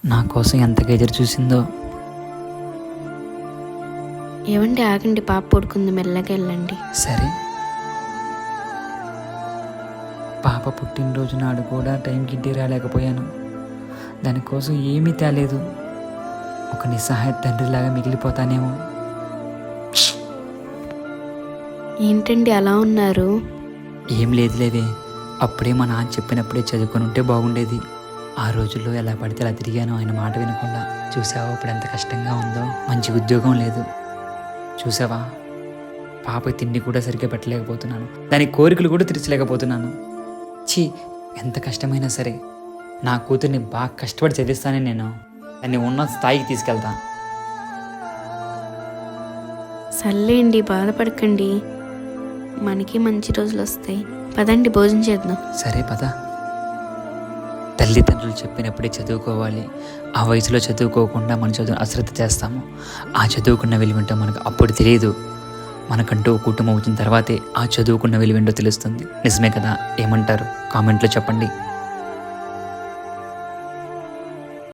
నా కోసం ఎంతగా ఎదురు చూసిందో. ఏవండి ఆగండి, పాప పడుకుంది, మెల్లగా వెళ్ళండి. సరే, పాప పుట్టినరోజు నాడు కూడా టైంకి ఇంటికి రాలేకపోయాను. దానికోసం ఏమీ తేలేదు. ఒక నిస్సహాయ తండ్రిలాగా మిగిలిపోతానేమో. ఏంటండి అలా ఉన్నారు? ఏం లేదులేవే, అప్పుడే మా నాన్న చెప్పినప్పుడే చదువుకొని ఉంటే బాగుండేది. ఆ రోజుల్లో ఎలా పడితే అలా తిరిగాను ఆయన మాట వినకుండా. చూసావా ఇప్పుడు ఎంత కష్టంగా ఉందో. మంచి ఉద్యోగం లేదు. చూసావా, పాప తిండి కూడా సరిగ్గా పెట్టలేకపోతున్నాను. దాని కోరికలు కూడా తీర్చలేకపోతున్నాను. ఛీ, ఎంత కష్టమైనా సరే నా కూతుర్ని బాగా కష్టపడి చదివిస్తానే నేను. దాన్ని ఉన్న స్థాయికి తీసుకెళ్తా. సర్లేండి, బాధపడకండి, మనకి మంచి రోజులు వస్తాయి. పదండి, భోజనం చేద్దాం. సరే పద. తల్లిదండ్రులు చెప్పినప్పుడే చదువుకోవాలి. ఆ వయసులో చదువుకోకుండా మన చదువును అశ్రద్ధ చేస్తాము. ఆ చదువుకున్న విలువేంటో మనకు అప్పుడు తెలియదు. మనకంటూ కుటుంబం వచ్చిన తర్వాతే ఆ చదువుకున్న విలువేంటో తెలుస్తుంది. నిజమే కదా? ఏమంటారు? కామెంట్లో చెప్పండి.